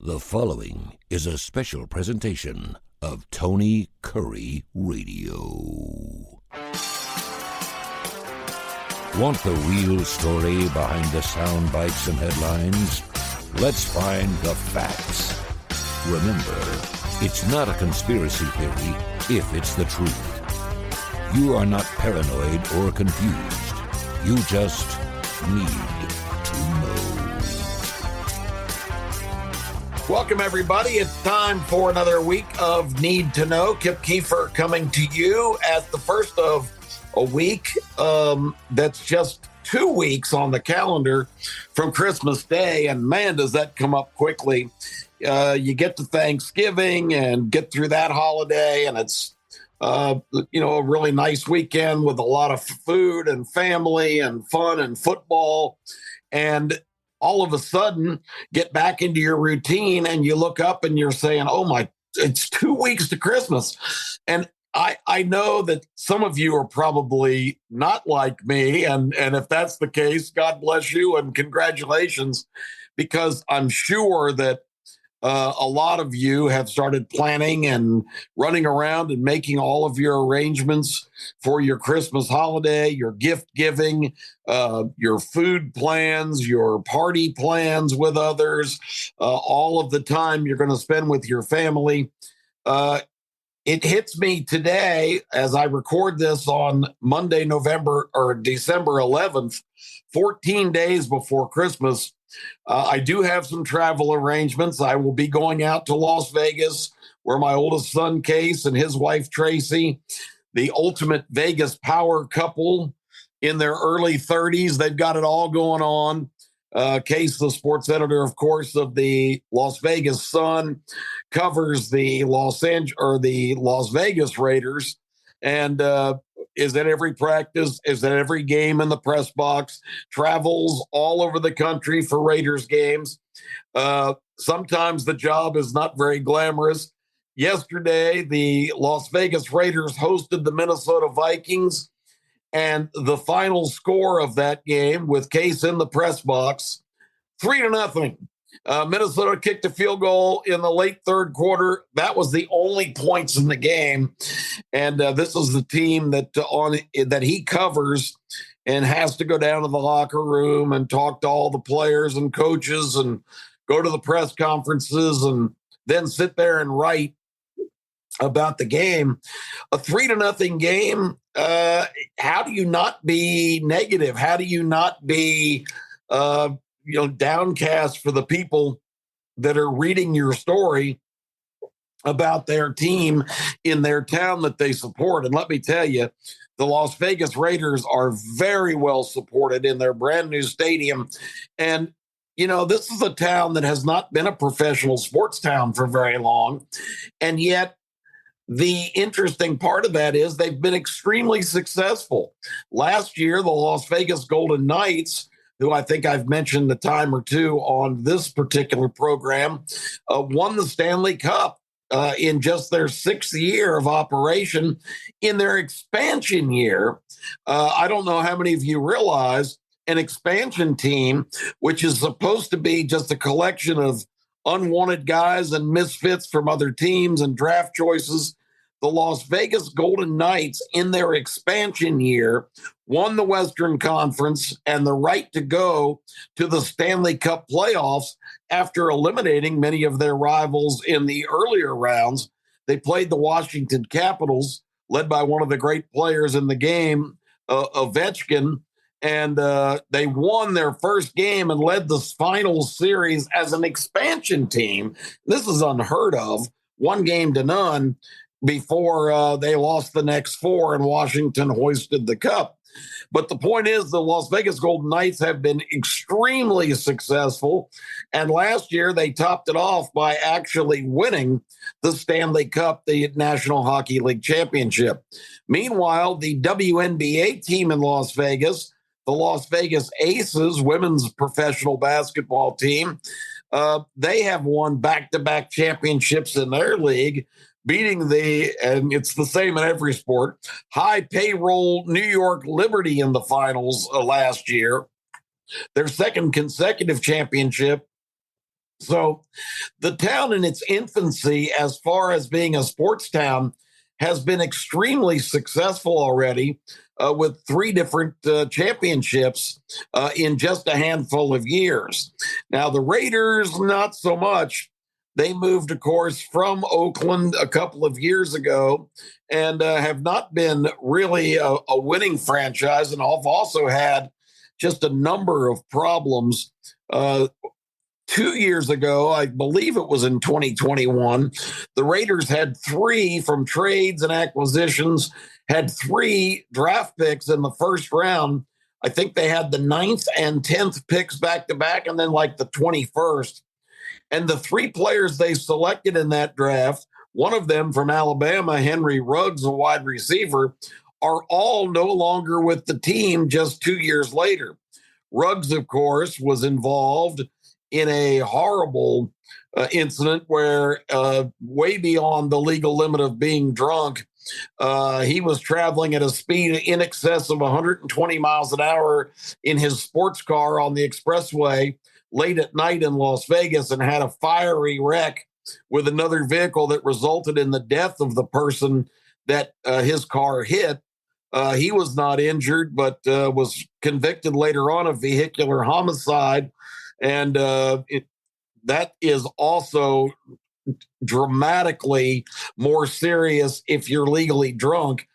The following is a special presentation of Tony Kurre Radio. Want the real story behind the sound bites and headlines? Let's find the facts. Remember, it's not a conspiracy theory if it's the truth. You are not paranoid or confused. You just need to know. Welcome, everybody. It's time for another week of Need to Know. Kip Keefer coming to you at the first of a week that's just 2 weeks on the calendar from Christmas Day. And man, does that come up quickly. You get to Thanksgiving and get through that holiday, and it's a really nice weekend with a lot of food and family and fun and football. And all of a sudden get back into your routine and you look up and you're saying, it's 2 weeks to Christmas. And I know that some of you are probably not like me. And if that's the case, God bless you and congratulations, because I'm sure that a lot of you have started planning and running around and making all of your arrangements for your Christmas holiday, your gift giving, your food plans, your party plans with others, all of the time you're going to spend with your family. It hits me today as I record this on Monday, December 11th, 14 days before Christmas. I do have some travel arrangements. I will be going out to Las Vegas, where my oldest son, Case, and his wife, Tracy, the ultimate Vegas power couple in their early 30s. They've got it all going on. Case, the sports editor, of course, of the Las Vegas Sun, covers the Las Vegas Raiders, and is at every practice, is at every game in the press box, travels all over the country for Raiders games. Sometimes the job is not very glamorous. Yesterday, the Las Vegas Raiders hosted the Minnesota Vikings, and the final score of that game, with Case in the press box, 3-0. Minnesota kicked a field goal in the late third quarter. That was the only points in the game. And this is the team that he covers and has to go down to the locker room and talk to all the players and coaches and go to the press conferences and then sit there and write about the game. A 3-0 game. How do you not be negative? How do you not be downcast for the people that are reading your story about their team in their town that they support? And let me tell you, the Las Vegas Raiders are very well supported in their brand new stadium. And, this is a town that has not been a professional sports town for very long. And yet, the interesting part of that is they've been extremely successful. Last year, the Las Vegas Golden Knights, who I think I've mentioned a time or two on this particular program, won the Stanley Cup in just their 6th year of operation. In their expansion year, I don't know how many of you realize an expansion team, which is supposed to be just a collection of unwanted guys and misfits from other teams and draft choices. The Las Vegas Golden Knights, in their expansion year, won the Western Conference and the right to go to the Stanley Cup playoffs after eliminating many of their rivals in the earlier rounds. They played the Washington Capitals, led by one of the great players in the game, Ovechkin, and they won their first game and led the final series as an expansion team. This is unheard of, 1-0 before they lost the next 4 and Washington hoisted the cup. But the point is, the Las Vegas Golden Knights have been extremely successful. And last year, they topped it off by actually winning the Stanley Cup, the National Hockey League Championship. Meanwhile, the WNBA team in Las Vegas, the Las Vegas Aces, women's professional basketball team, they have won back-to-back championships in their league, beating and it's the same in every sport, high payroll New York Liberty in the finals last year. Their second consecutive championship So the town in its infancy, as far as being a sports town, has been extremely successful already with three different championships in just a handful of years. Now, the Raiders, not so much. They moved, of course, from Oakland a couple of years ago and have not been really a winning franchise, and have also had just a number of problems. 2 years ago, I believe it was in 2021, the Raiders had three from trades and acquisitions, had three draft picks in the first round. I think they had the 9th and 10th picks back to back, and then like the 21st. And the three players they selected in that draft, one of them from Alabama, Henry Ruggs, a wide receiver, are all no longer with the team just 2 years later. Ruggs, of course, was involved in a horrible incident where, way beyond the legal limit of being drunk, he was traveling at a speed in excess of 120 miles an hour in his sports car on the expressway late at night in Las Vegas and had a fiery wreck with another vehicle that resulted in the death of the person that his car hit. He was not injured, but was convicted later on of vehicular homicide. And that is also dramatically more serious if you're legally drunk.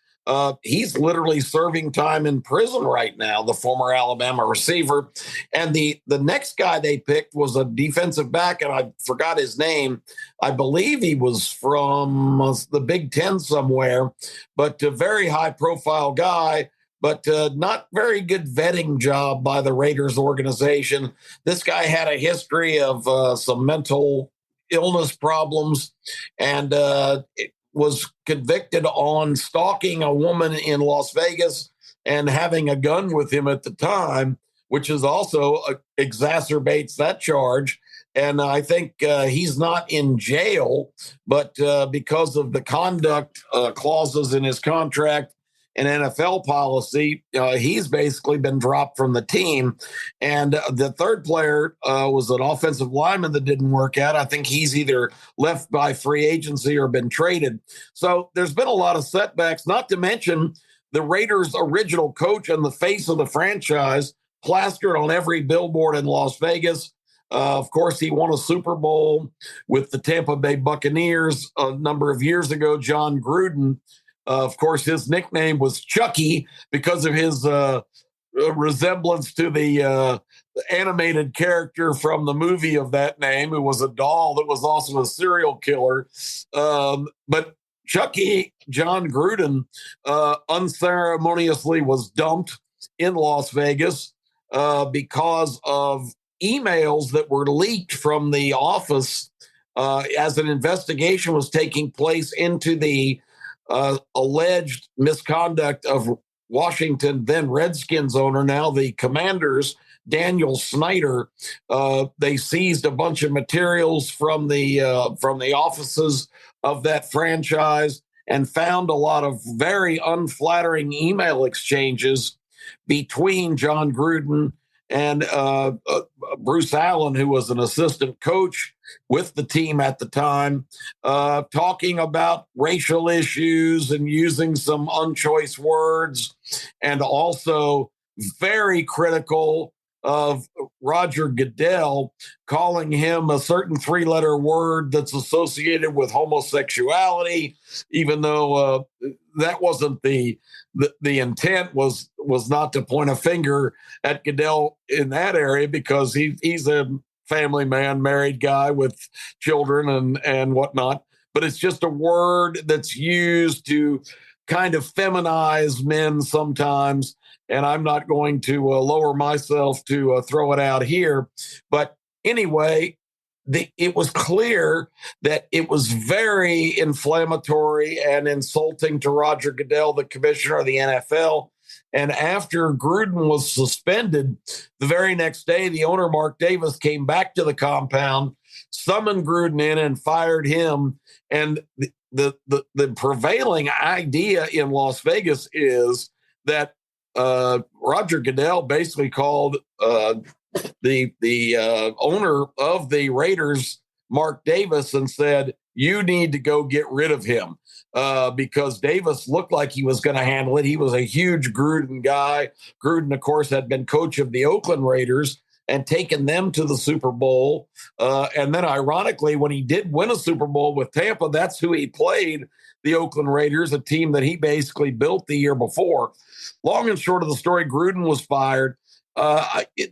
He's literally serving time in prison right now, the former Alabama receiver. And the next guy they picked was a defensive back, and I forgot his name. I believe he was from the Big Ten somewhere, but a very high-profile guy, but not very good vetting job by the Raiders organization. This guy had a history of some mental illness problems and was convicted on stalking a woman in Las Vegas and having a gun with him at the time, which is also exacerbates that charge. And I think he's not in jail, but because of the conduct clauses in his contract and NFL policy, he's basically been dropped from the team. And the third player was an offensive lineman that didn't work out. I think he's either left by free agency or been traded. So there's been a lot of setbacks, not to mention the Raiders' original coach and the face of the franchise, plastered on every billboard in Las Vegas. Of course, he won a Super Bowl with the Tampa Bay Buccaneers a number of years ago, John Gruden. Of course, his nickname was Chucky because of his resemblance to the animated character from the movie of that name, who was a doll that was also a serial killer. But Chucky, John Gruden, unceremoniously was dumped in Las Vegas because of emails that were leaked from the office as an investigation was taking place into the alleged misconduct of Washington then Redskins owner, now the Commanders, Daniel Snyder. They seized a bunch of materials from the offices of that franchise and found a lot of very unflattering email exchanges between John Gruden and Bruce Allen, who was an assistant coach with the team at the time, talking about racial issues and using some unchoice words, and also very critical of Roger Goodell, calling him a certain three-letter word that's associated with homosexuality, even though that wasn't the intent. Was not to point a finger at Goodell in that area, because he's a family man, married guy with children and whatnot. But it's just a word that's used to kind of feminize men sometimes. And I'm not going to lower myself to throw it out here. But anyway, it was clear that it was very inflammatory and insulting to Roger Goodell, the commissioner of the NFL. And after Gruden was suspended, the very next day, the owner, Mark Davis, came back to the compound, summoned Gruden in and fired him. And the prevailing idea in Las Vegas is that Roger Goodell basically called the owner of the Raiders, Mark Davis, and said, "You need to go get rid of him." Because Davis looked like he was going to handle it. He was a huge Gruden guy. Gruden, of course, had been coach of the Oakland Raiders and taken them to the Super Bowl. And then, ironically, when he did win a Super Bowl with Tampa, that's who he played, the Oakland Raiders, a team that he basically built the year before. Long and short of the story, Gruden was fired.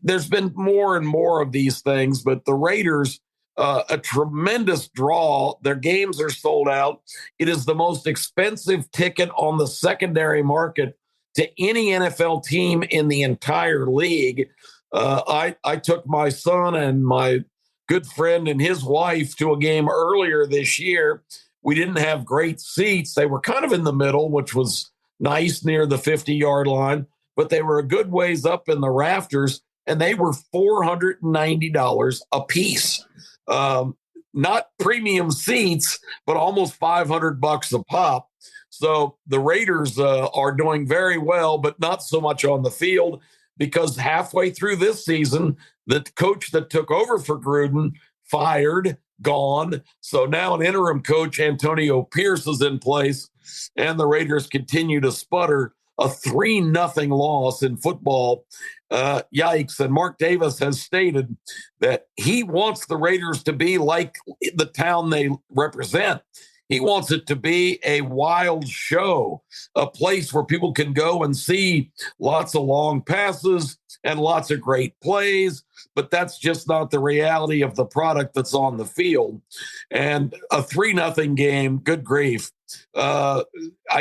There's been more and more of these things, but the Raiders, a tremendous draw. Their games are sold out. It is the most expensive ticket on the secondary market to any NFL team in the entire league. I took my son and my good friend and his wife to a game earlier this year. We didn't have great seats. They were kind of in the middle, which was nice near the 50-yard line, but they were a good ways up in the rafters, and they were $490 a piece. Not premium seats, but almost $500 a pop. So the Raiders are doing very well, but not so much on the field, because halfway through this season, the coach that took over for Gruden fired, gone. So now an interim coach, Antonio Pierce, is in place, and the Raiders continue to sputter. A 3-0 loss in football. Yikes. And Mark Davis has stated that he wants the Raiders to be like the town they represent. He wants it to be a wild show, a place where people can go and see lots of long passes and lots of great plays, but that's just not the reality of the product that's on the field. And a 3-0 game, good grief. I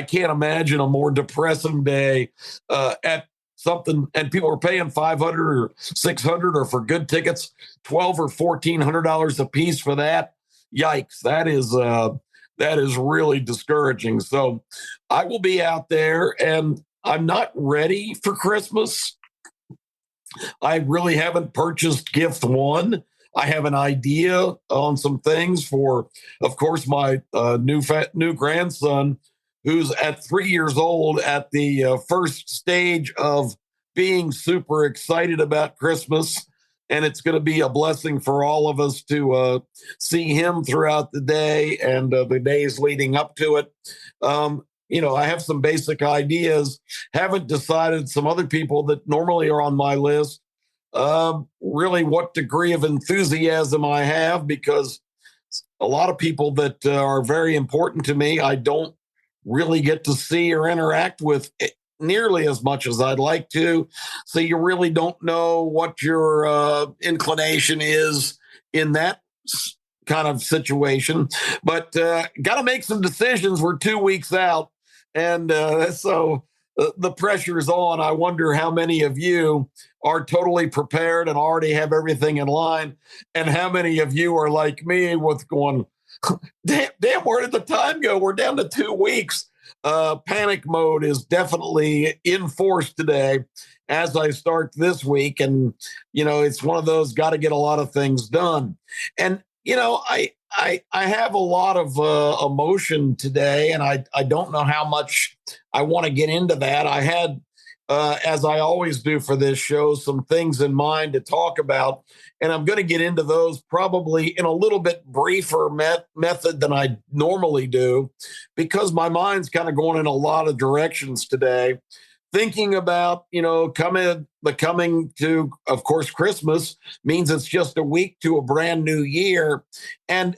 can't imagine a more depressing day at something, and people are paying $500 or $600, or for good tickets, $1,200 or $1,400 a piece for that. Yikes! That is really discouraging. So I will be out there, and I'm not ready for Christmas. I really haven't purchased gift one. I have an idea on some things for, of course, my new grandson, who's at 3 years old, at the first stage of being super excited about Christmas. And it's going to be a blessing for all of us to see him throughout the day and the days leading up to it. I have some basic ideas. Haven't decided, some other people that normally are on my list, really what degree of enthusiasm I have, because a lot of people that are very important to me, I don't really get to see or interact with nearly as much as I'd like to. So you really don't know what your inclination is in that kind of situation. But got to make some decisions. We're 2 weeks out. And so the pressure is on. I wonder how many of you are totally prepared and already have everything in line, and how many of you are like me with going, damn, where did the time go? We're down to 2 weeks. Panic mode is definitely in force today as I start this week. And, it's one of those, got to get a lot of things done. And, I have a lot of emotion today, and I don't know how much I want to get into that. I had, as I always do for this show, some things in mind to talk about, and I'm going to get into those probably in a little bit briefer method than I normally do, because my mind's kind of going in a lot of directions today. Thinking about, coming to, of course, Christmas means it's just a week to a brand new year. And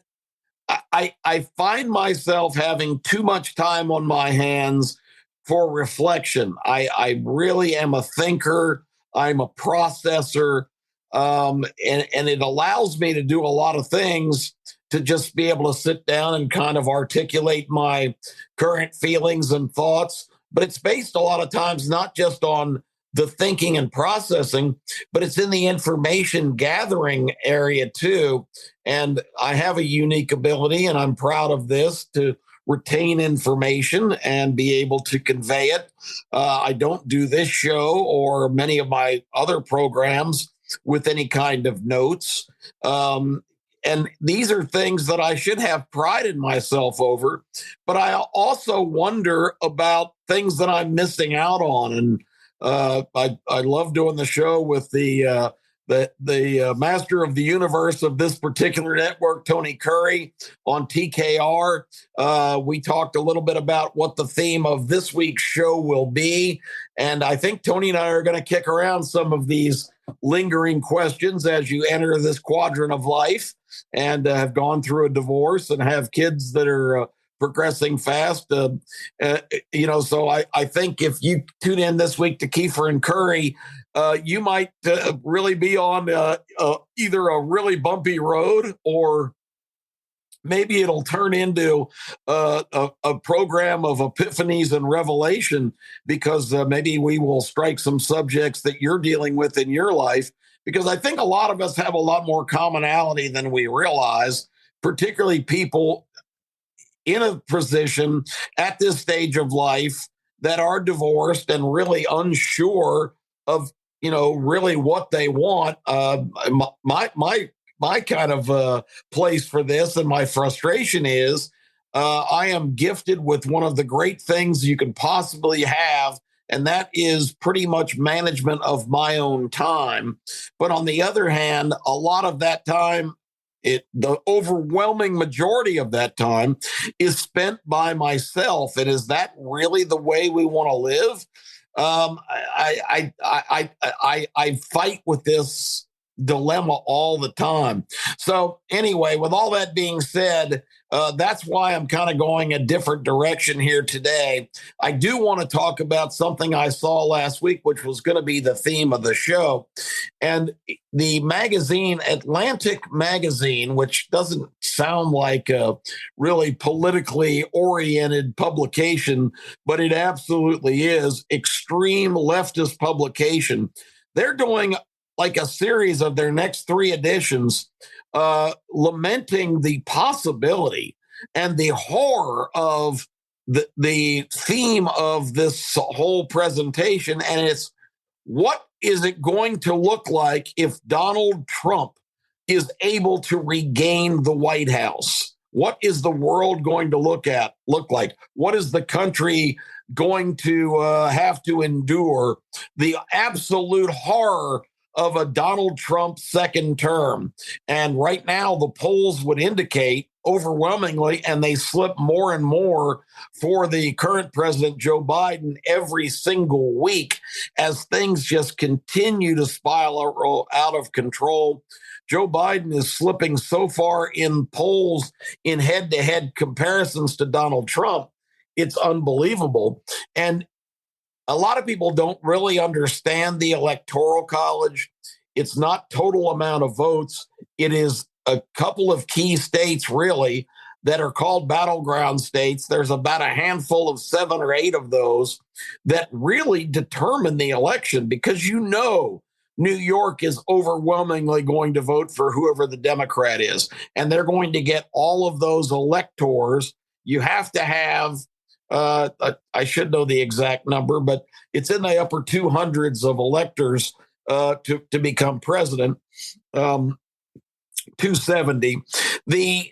I find myself having too much time on my hands for reflection. I really am a thinker. I'm a processor. And it allows me to do a lot of things, to just be able to sit down and kind of articulate my current feelings and thoughts. But it's based a lot of times not just on the thinking and processing, but it's in the information gathering area too. And I have a unique ability, and I'm proud of this, to retain information and be able to convey it. I don't do this show or many of my other programs with any kind of notes. And these are things that I should have prided myself over, but I also wonder about things that I'm missing out on. And I love doing the show with the the master of the universe of this particular network, Tony Kurre, on TKR. We talked a little bit about what the theme of this week's show will be. And I think Tony and I are going to kick around some of these lingering questions as you enter this quadrant of life and have gone through a divorce and have kids that are progressing fast. So I think if you tune in this week to Keefer and Kurre, you might really be on either a really bumpy road, or maybe it'll turn into a program of epiphanies and revelation, because maybe we will strike some subjects that you're dealing with in your life, because I think a lot of us have a lot more commonality than we realize, particularly people in a position at this stage of life that are divorced and really unsure of, really what they want. My kind of place for this and my frustration is I am gifted with one of the great things you can possibly have, and that is pretty much management of my own time. But on the other hand, a lot of that time, the overwhelming majority of that time is spent by myself. And is that really the way we want to live? I fight with this dilemma all the time. So anyway, with all that being said, that's why I'm kind of going a different direction here today. I do want to talk about something I saw last week, which was going to be the theme of the show. And the magazine, Atlantic Magazine, which doesn't sound like a really politically oriented publication, but it absolutely is, extreme leftist publication. They're doing like a series of their next 3 editions, lamenting the possibility and the horror of the theme of this whole presentation. And it's, what is it going to look like if Donald Trump is able to regain the White House? What is the world going to look like? What is the country going to have to endure? The absolute horror of a Donald Trump second term. And right now, the polls would indicate overwhelmingly, and they slip more and more for the current president, Joe Biden, every single week as things just continue to spiral out of control. Joe Biden is slipping so far in polls in head-to-head comparisons to Donald Trump. It's unbelievable. And a lot of people don't really understand the Electoral College. It's not total amount of votes. It is a couple of key states, really, that are called battleground states. There's about a handful of 7 or 8 of those that really determine the election, because New York is overwhelmingly going to vote for whoever the Democrat is, and they're going to get all of those electors. You have to have I should know the exact number, but it's in the upper 200s of electors to become president. 270. The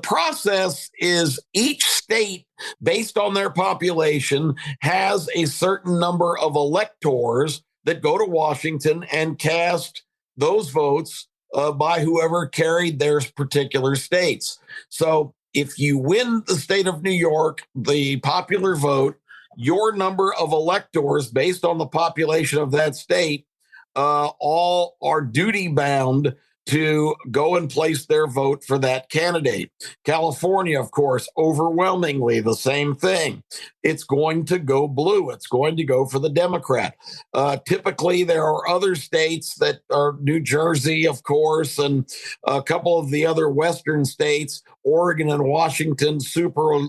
process is each state, based on their population, has a certain number of electors that go to Washington and cast those votes by whoever carried their particular states. So if you win the state of New York, the popular vote, your number of electors based on the population of that state all are duty bound to go and place their vote for that candidate. California, of course, overwhelmingly the same thing. It's going to go blue. It's going to go for the Democrat. Typically, there are other states that are New Jersey, of course, and a couple of the other Western states, Oregon and Washington, super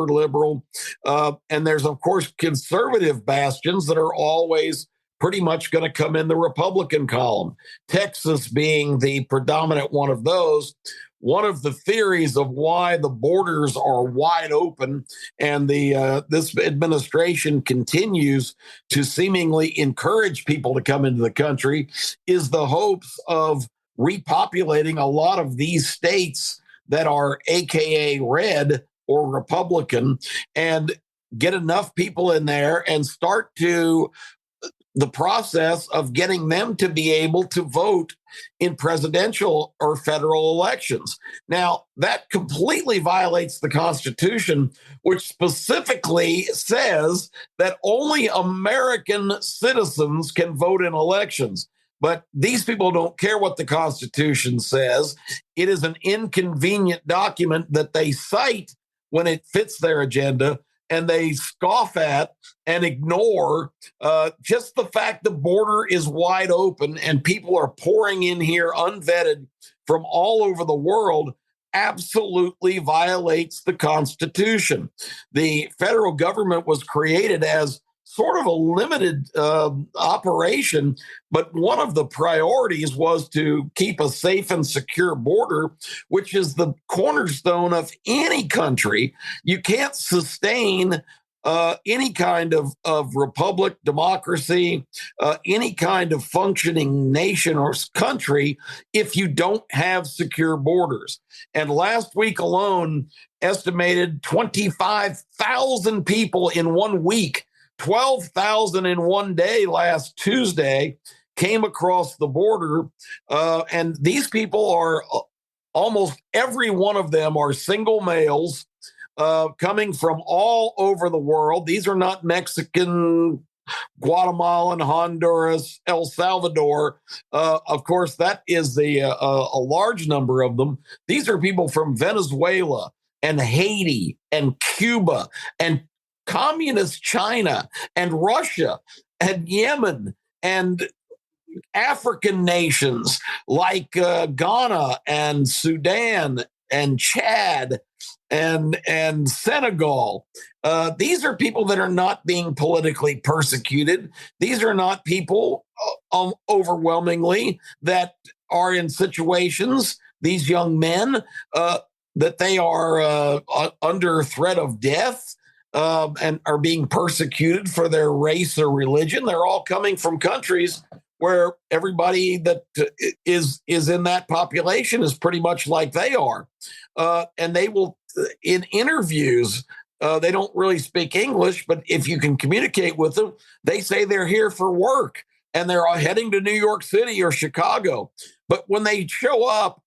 liberal. And there's, of course, conservative bastions that are always pretty much going to come in the Republican column, Texas being the predominant one of those. One of the theories of why the borders are wide open and this administration continues to seemingly encourage people to come into the country is the hopes of repopulating a lot of these states that are AKA red or Republican, and get enough people in there and start to the process of getting them to be able to vote in presidential or federal elections. Now, that completely violates the Constitution, which specifically says that only American citizens can vote in elections. But these people don't care what the Constitution says. It is an inconvenient document that they cite when it fits their agenda, and they scoff at and ignore just the fact the border is wide open and people are pouring in here unvetted from all over the world. Absolutely violates the Constitution. The federal government was created as sort of a limited operation, but one of the priorities was to keep a safe and secure border, which is the cornerstone of any country. You can't sustain any kind of republic, democracy, any kind of functioning nation or country if you don't have secure borders. And last week alone, estimated 25,000 people in 1 week, 12,000 in one day last Tuesday came across the border. And these people are almost every one of them are single males coming from all over the world. These are not Mexican, Guatemalan, Honduras, El Salvador. Of course, that is a large number of them. These are people from Venezuela and Haiti and Cuba and communist China and Russia and Yemen and African nations like Ghana and Sudan and Chad and Senegal. These are people that are not being politically persecuted. These are not people overwhelmingly that are in situations, these young men, that they are under threat of death. And are being persecuted for their race or religion. They're all coming from countries where everybody that is in that population is pretty much like they are. And they will, in interviews, they don't really speak English, but if you can communicate with them, they say they're here for work and they're heading to New York City or Chicago. But when they show up,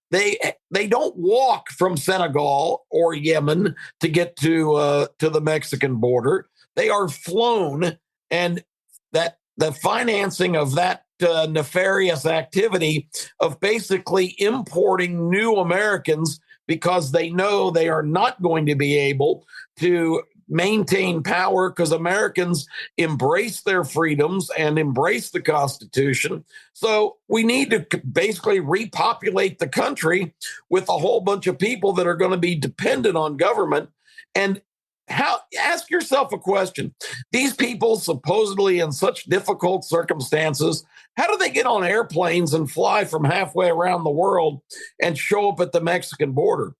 they don't walk from Senegal or Yemen to get to the Mexican border. They are flown, and that the financing of that nefarious activity of basically importing new Americans because they know they are not going to be able to maintain power because Americans embrace their freedoms and embrace the Constitution. So we need to basically repopulate the country with a whole bunch of people that are going to be dependent on government. And ask yourself a question. These people supposedly in such difficult circumstances, how do they get on airplanes and fly from halfway around the world and show up at the Mexican border?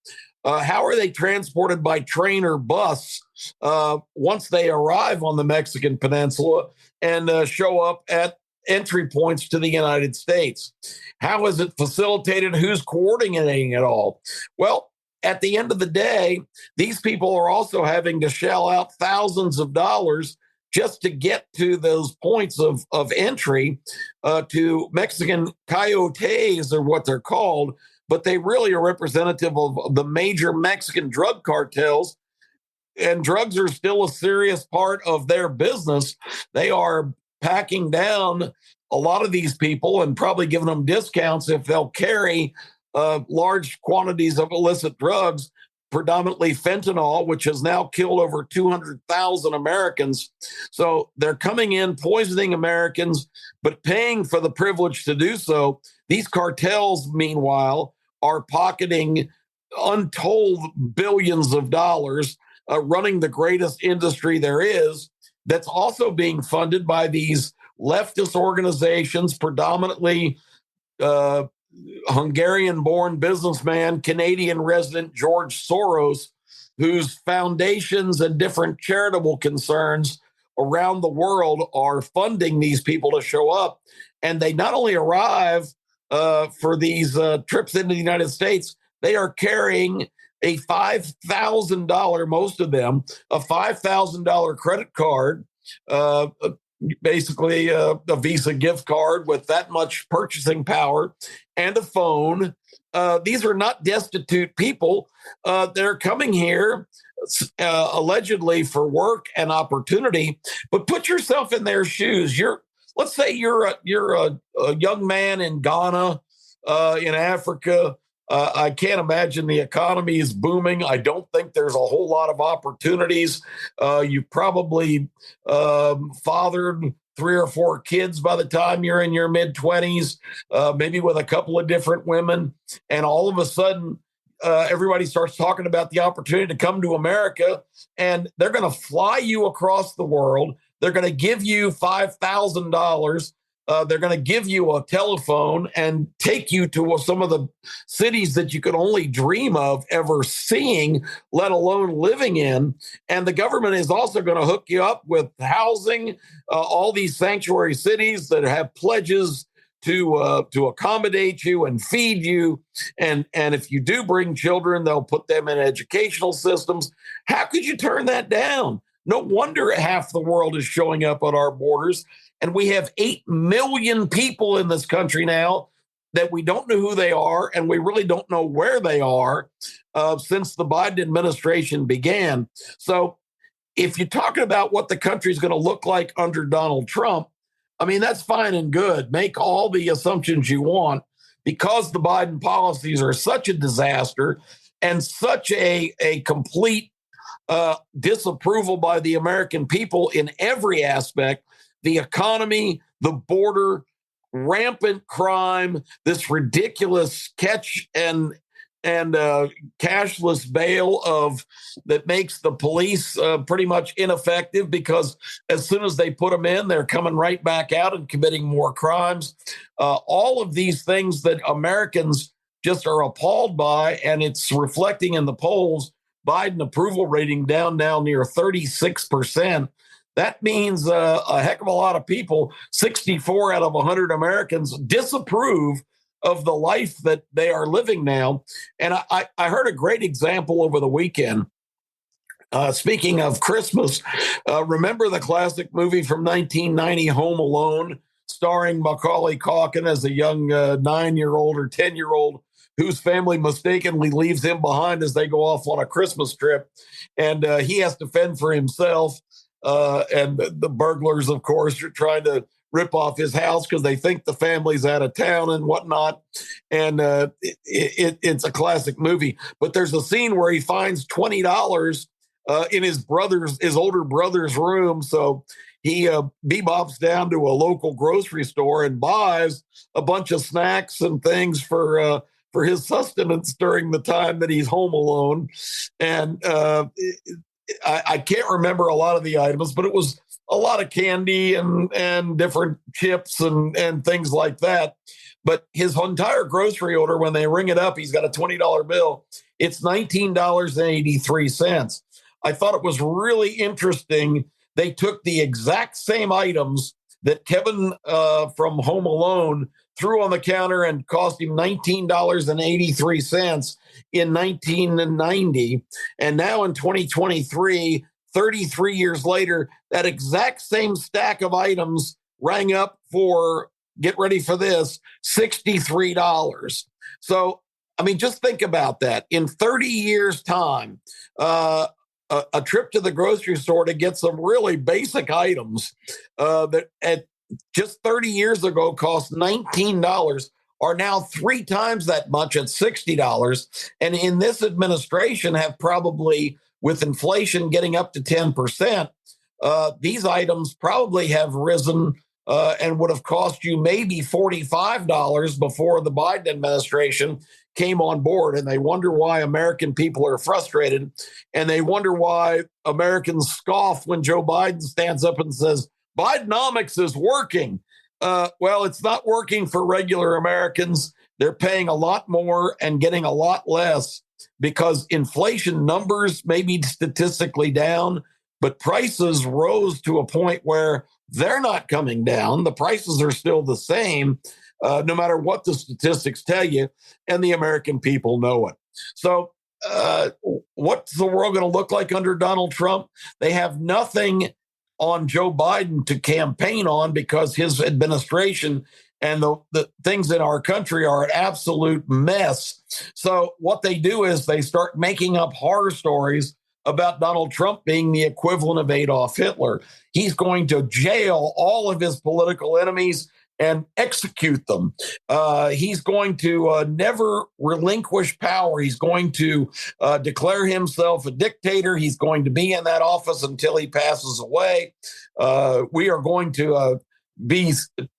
How are they transported by train or bus once they arrive on the Mexican peninsula and show up at entry points to the United States? How is it facilitated? Who's coordinating it all? Well, at the end of the day, these people are also having to shell out thousands of dollars just to get to those points of entry to Mexican coyotes, or what they're called. But they really are representative of the major Mexican drug cartels. And drugs are still a serious part of their business. They are packing down a lot of these people and probably giving them discounts if they'll carry large quantities of illicit drugs, predominantly fentanyl, which has now killed over 200,000 Americans. So they're coming in, poisoning Americans, but paying for the privilege to do so. These cartels, meanwhile, are pocketing untold billions of dollars, running the greatest industry there is, that's also being funded by these leftist organizations, predominantly Hungarian-born businessman, Canadian resident George Soros, whose foundations and different charitable concerns around the world are funding these people to show up. And they not only arrive for these trips into the United States, they are carrying a $5,000, most of them, a $5,000 credit card basically a Visa gift card with that much purchasing power and a phone. These are not destitute people. They're coming here allegedly for work and opportunity. But put yourself in their shoes. Let's say you're a young man in Ghana, in Africa. I can't imagine the economy is booming. I don't think there's a whole lot of opportunities. You probably fathered 3 or 4 kids by the time you're in your mid-20s, maybe with a couple of different women. And all of a sudden, everybody starts talking about the opportunity to come to America, and they're going to fly you across the world. They're going to give you $5,000. They're going to give you a telephone and take you to some of the cities that you could only dream of ever seeing, let alone living in. And the government is also going to hook you up with housing, all these sanctuary cities that have pledges to accommodate you and feed you. And if you do bring children, they'll put them in educational systems. How could you turn that down? No wonder half the world is showing up at our borders. And we have 8 million people in this country now that we don't know who they are, and we really don't know where they are since the Biden administration began. So if you're talking about what the country is going to look like under Donald Trump, I mean, that's fine and good. Make all the assumptions you want. Because the Biden policies are such a disaster and such a complete disapproval by the American people in every aspect, the economy, the border, rampant crime, this ridiculous catch and cashless bail that makes the police pretty much ineffective, because as soon as they put them in, they're coming right back out and committing more crimes. All of these things that Americans just are appalled by, and it's reflecting in the polls. Biden approval rating down now near 36%. That means a heck of a lot of people, 64 out of 100 Americans, disapprove of the life that they are living now. And I heard a great example over the weekend. Speaking of Christmas, remember the classic movie from 1990, Home Alone, starring Macaulay Culkin as a young 9-year-old or 10-year-old whose family mistakenly leaves him behind as they go off on a Christmas trip. And he has to fend for himself. And the burglars, of course, are trying to rip off his house because they think the family's out of town and whatnot. And it's a classic movie. But there's a scene where he finds $20 in his older brother's room. So he bebops down to a local grocery store and buys a bunch of snacks and things for his sustenance during the time that he's home alone. And I can't remember a lot of the items, but it was a lot of candy and different chips and things like that. But his entire grocery order, when they ring it up, he's got a $20 bill. It's $19.83. I thought it was really interesting. They took the exact same items that Kevin from Home Alone threw on the counter and cost him $19.83 in 1990. And now in 2023, 33 years later, that exact same stack of items rang up for, get ready for this, $63. So, I mean, just think about that. In 30 years' time, a trip to the grocery store to get some really basic items that at just 30 years ago cost $19 are now 3 times that much at $60. And in this administration have probably, with inflation getting up to 10%, these items probably have risen and would have cost you maybe $45 before the Biden administration came on board. And they wonder why American people are frustrated. And they wonder why Americans scoff when Joe Biden stands up and says, Bidenomics is working. Well, it's not working for regular Americans. They're paying a lot more and getting a lot less because inflation numbers may be statistically down, but prices rose to a point where they're not coming down. The prices are still the same, no matter what the statistics tell you, and the American people know it. So what's the world going to look like under Donald Trump? They have nothing on Joe Biden to campaign on because his administration and the things in our country are an absolute mess. So what they do is they start making up horror stories about Donald Trump being the equivalent of Adolf Hitler. He's going to jail all of his political enemies and execute them. He's going to never relinquish power. He's going to declare himself a dictator. He's going to be in that office until he passes away. We are going to be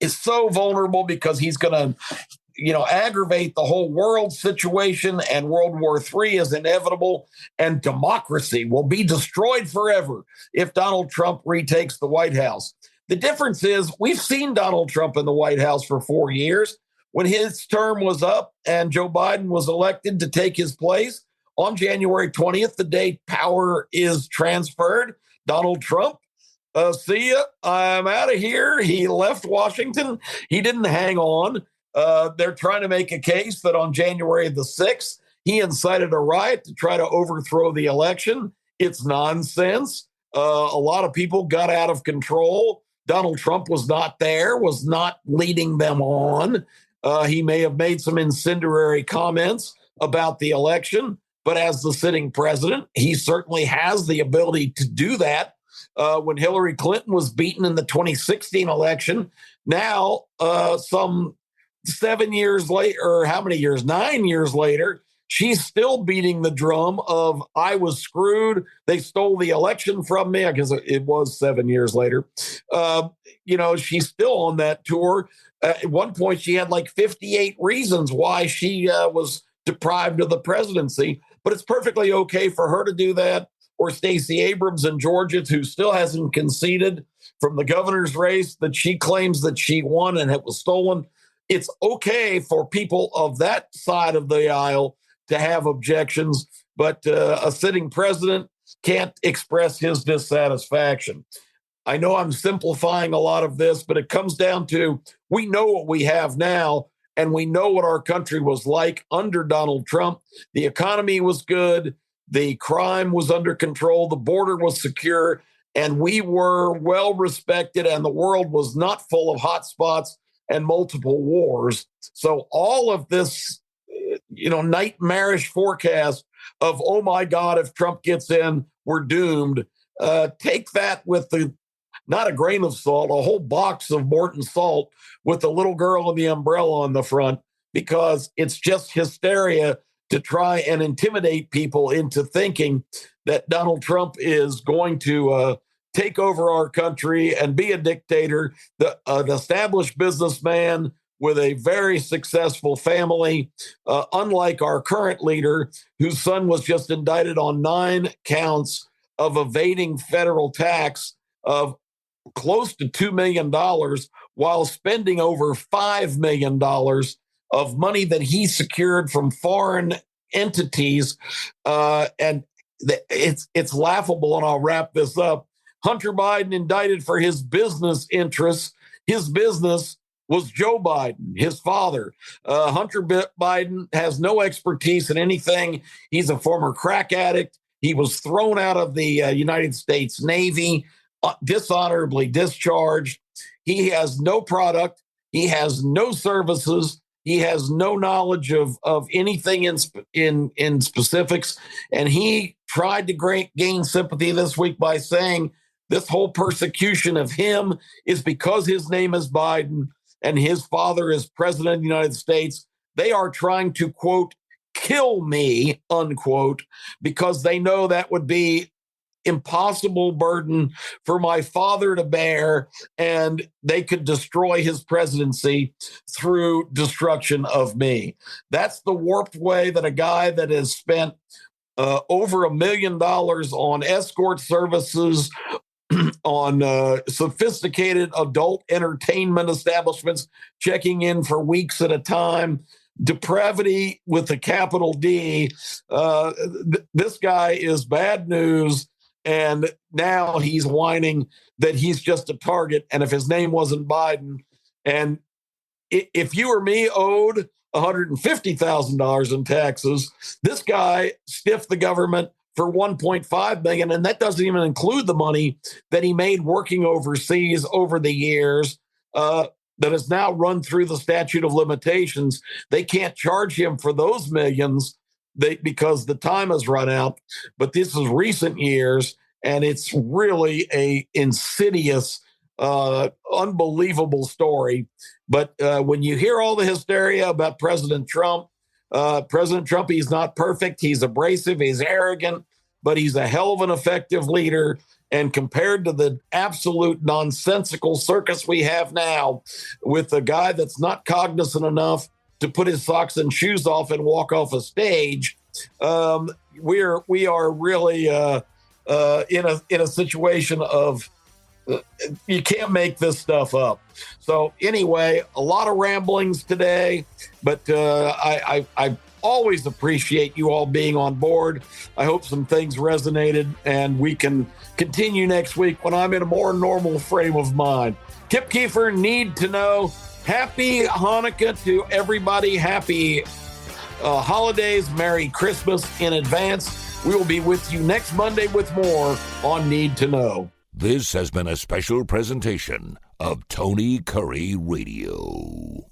so vulnerable because he's going to aggravate the whole world situation, and World War III is inevitable, and democracy will be destroyed forever if Donald Trump retakes the White House. The difference is we've seen Donald Trump in the White House for 4 years. When his term was up and Joe Biden was elected to take his place on January 20th, the day power is transferred, Donald Trump, see ya, I'm out of here. He left Washington. He didn't hang on. They're trying to make a case that on January the 6th, he incited a riot to try to overthrow the election. It's nonsense. A lot of people got out of control. Donald Trump was not there, was not leading them on. He may have made some incendiary comments about the election, but as the sitting president, he certainly has the ability to do that. When Hillary Clinton was beaten in the 2016 election, now some 7 years later, or how many years? 9 years later, she's still beating the drum of I was screwed. They stole the election from me. I guess it was 7 years later. She's still on that tour. At one point, she had like 58 reasons why she was deprived of the presidency. But it's perfectly okay for her to do that. Or Stacey Abrams in Georgia, who still hasn't conceded from the governor's race that she claims that she won and it was stolen. It's okay for people of that side of the aisle to have objections, but a sitting president can't express his dissatisfaction. I know I'm simplifying a lot of this, but it comes down to we know what we have now, and we know what our country was like under Donald Trump. The economy was good. The crime was under control. The border was secure, and we were well respected, and the world was not full of hot spots and multiple wars. So all of this nightmarish forecast of, oh my God, if Trump gets in, we're doomed. Take that with not a grain of salt, a whole box of Morton salt with the little girl and the umbrella on the front, because it's just hysteria to try and intimidate people into thinking that Donald Trump is going to take over our country and be a dictator, an established businessman with a very successful family, unlike our current leader, whose son was just indicted on 9 counts of evading federal tax of close to $2 million while spending over $5 million of money that he secured from foreign entities. And it's laughable, and I'll wrap this up. Hunter Biden indicted for his business interests. His business was Joe Biden, his father. Hunter Biden has no expertise in anything. He's a former crack addict. He was thrown out of the United States Navy, dishonorably discharged. He has no product. He has no services. He has no knowledge of anything in specifics. And he tried to gain sympathy this week by saying this whole persecution of him is because his name is Biden and his father is president of the United States. They are trying to, quote, kill me, unquote, because they know that would be impossible burden for my father to bear, and they could destroy his presidency through destruction of me. That's the warped way that a guy that has spent over $1 million on escort services, on sophisticated adult entertainment establishments, checking in for weeks at a time, depravity with a capital D. This guy is bad news. And now he's whining that he's just a target. And if his name wasn't Biden, and if you or me owed $150,000 in taxes, this guy stiffed the government for $1.5 million, and that doesn't even include the money that he made working overseas over the years. That has now run through the statute of limitations. They can't charge him for those millions because the time has run out. But this is recent years, and it's really a insidious, unbelievable story. But when you hear all the hysteria about President Trump, he's not perfect. He's abrasive. He's arrogant, but he's a hell of an effective leader. And compared to the absolute nonsensical circus we have now with a guy that's not cognizant enough to put his socks and shoes off and walk off a stage, we are really in a situation of you can't make this stuff up. So anyway, a lot of ramblings today, but I always appreciate you all being on board. I hope some things resonated, and we can continue next week when I'm in a more normal frame of mind. Kip Keefer, Need to Know. Happy Hanukkah to everybody. Happy holidays. Merry Christmas in advance. We will be with you next Monday with more on Need to Know. This has been a special presentation of Tony Kurre Radio.